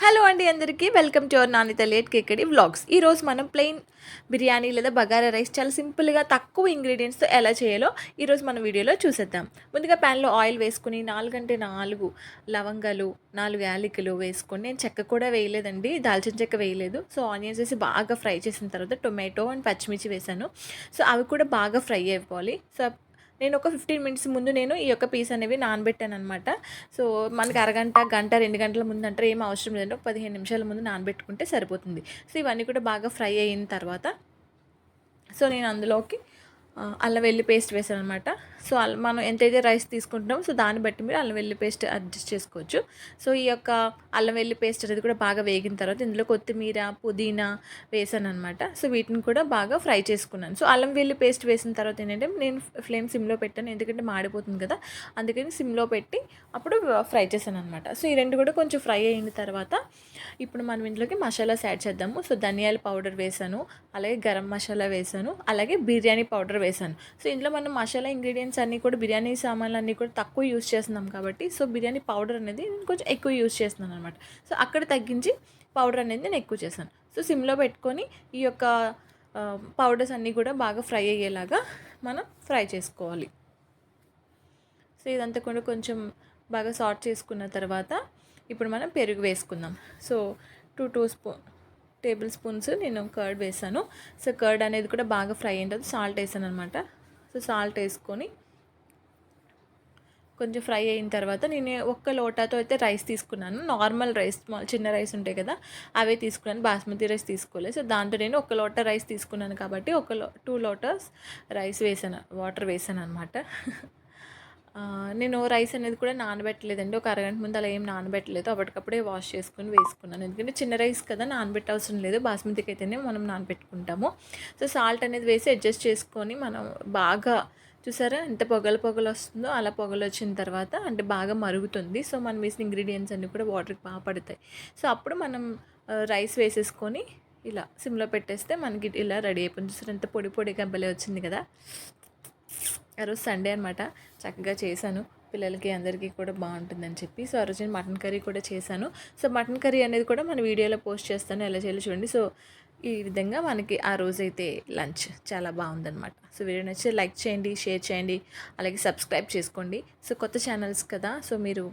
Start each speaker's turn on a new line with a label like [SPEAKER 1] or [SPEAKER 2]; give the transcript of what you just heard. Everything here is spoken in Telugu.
[SPEAKER 1] హలో అండి అందరికీ వెల్కమ్ టు అవర్ నాని తలేట్ కేకడి వ్లాగ్స్. ఈరోజు మనం ప్లెయిన్ బిర్యానీ లేదా బగారా రైస్ చాలా సింపుల్గా తక్కువ ఇంగ్రీడియంట్స్తో ఎలా చేయాలో ఈరోజు మన వీడియోలో చూసేద్దాం. ముందుగా ప్యాన్లో ఆయిల్ వేసుకుని 4 లవంగాలు 4 యాలకులు వేసుకొని, నేను చెక్క కూడా వేయలేదండి, దాల్చిన చెక్క వేయలేదు. సో ఆనియన్స్ వేసి బాగా ఫ్రై చేసిన తర్వాత టొమాటో అండ్ పచ్చిమిర్చి వేసాను. సో అవి కూడా బాగా ఫ్రై అయిపోవాలి. సో నేను ఒక 15 మినిట్స్ ముందు నేను ఈ యొక్క పీస్ అనేవి నానబెట్టానమాట. సో మనకి అరగంట, గంట, 2 గంటల ముందు అంటే ఏం అవసరం లేదండి. ఒక 15 నిమిషాల ముందు నానబెట్టుకుంటే సరిపోతుంది. సో ఇవన్నీ కూడా బాగా ఫ్రై అయిన తర్వాత సో నేను అందులోకి అల్లం వెల్లి పేస్ట్ వేసాను అనమాట. సో మనం ఎంతైతే రైస్ తీసుకుంటున్నామో సో దాన్ని బట్టి మీరు అల్లం వెల్లి పేస్ట్ అడ్జస్ట్ చేసుకోవచ్చు. సో ఈ యొక్క అల్లం వెల్లి పేస్ట్ అనేది కూడా బాగా వేగిన తర్వాత ఇందులో కొత్తిమీర, పుదీనా వేసాను అనమాట. సో వీటిని కూడా బాగా ఫ్రై చేసుకున్నాను. సో అల్లం వెల్లి పేస్ట్ వేసిన తర్వాత ఏంటంటే నేను ఫ్లేమ్ సిమ్లో పెట్టాను, ఎందుకంటే మాడిపోతుంది కదా, అందుకని సిమ్లో పెట్టి అప్పుడు ఫ్రై చేశాను అనమాట. సో ఈ రెండు కూడా కొంచెం ఫ్రై అయిన తర్వాత ఇప్పుడు మనం ఇందులోకి మసాలాస్ యాడ్ చేద్దాము. సో ధనియాల పౌడర్ వేసాను, అలాగే గరం మసాలా వేసాను, అలాగే బిర్యానీ పౌడర్ వేసాను. సో ఇందులో మనం మసాలా ఇంగ్రీడియంట్స్ అన్నీ కూడా, బిర్యానీ సామాన్లు అన్నీ కూడా తక్కువ యూస్ చేస్తున్నాం కాబట్టి సో బిర్యానీ పౌడర్ అనేది నేను కొంచెం ఎక్కువ యూస్ చేస్తున్నాను అనమాట. సో అక్కడ తగ్గించి పౌడర్ అనేది నేను ఎక్కువ చేశాను. సో సిమ్లో పెట్టుకొని ఈ యొక్క పౌడర్స్ అన్నీ కూడా బాగా ఫ్రై అయ్యేలాగా మనం ఫ్రై చేసుకోవాలి. సో ఇదంతా కూడా కొంచెం బాగా సార్ట్ చేసుకున్న తర్వాత ఇప్పుడు మనం పెరుగు వేసుకుందాం. సో 2 టేబుల్ స్పూన్స్ నేను కర్డ్ వేసాను. సో కర్డ్ అనేది కూడా బాగా ఫ్రై అయిన తర్వాత సాల్ట్ వేసాను అనమాట. సో సాల్ట్ వేసుకొని కొంచెం ఫ్రై అయిన తర్వాత నేను ఒక్క లోటాతో అయితే రైస్ తీసుకున్నాను. నార్మల్ రైస్, చిన్న రైస్ ఉంటాయి కదా, అవే తీసుకున్నాను, బాస్మతి రైస్ తీసుకోలేదు. సో దాంతో నేను ఒక లోటా రైస్ తీసుకున్నాను కాబట్టి 2 లోటాస్ రైస్ వేసాను, వాటర్ వేసాను అనమాట. నేను రైస్ అనేది కూడా నానబెట్టలేదండి, ఒక అరగంట ముందు అలా ఏం నానబెట్టలేదు, అప్పటికప్పుడే వాష్ చేసుకుని వేసుకున్నాను. ఎందుకంటే చిన్న రైస్ కదా, నానబెట్ట అవసరం లేదు, బాస్మతికి అయితేనే మనం నానబెట్టుకుంటాము. సో సాల్ట్ అనేది వేసి అడ్జస్ట్ చేసుకొని మనం బాగా, చూసారా ఎంత పొగలు వస్తుందో, అలా పొగలు వచ్చిన తర్వాత అంటే బాగా మరుగుతుంది. సో మనం వేసిన ఇంగ్రీడియంట్స్ అన్నీ కూడా వాటర్కి బాగా పడతాయి. సో అప్పుడు మనం రైస్ వేసేసుకొని ఇలా సిమ్లో పెట్టేస్తే మనకి ఇలా రెడీ అయిపోయింది. చూసారు ఎంత పొడిగా భలే వచ్చింది కదా. ఆ రోజు సండే అనమాట, చక్కగా చేశాను, పిల్లలకి అందరికీ కూడా బాగుంటుందని చెప్పి. సో ఆ రోజు నేను మటన్ కర్రీ కూడా చేశాను. సో మటన్ కర్రీ అనేది కూడా మన వీడియోలో పోస్ట్ చేస్తాను, ఎలా చేయాలో చూడండి. సో ఈ విధంగా మనకి ఆ రోజైతే లంచ్ చాలా బాగుందనమాట. సో వీడియో నచ్చితే లైక్ చేయండి, షేర్ చేయండి, అలాగే సబ్స్క్రైబ్ చేసుకోండి. సో కొత్త ఛానల్స్ కదా, సో మీరు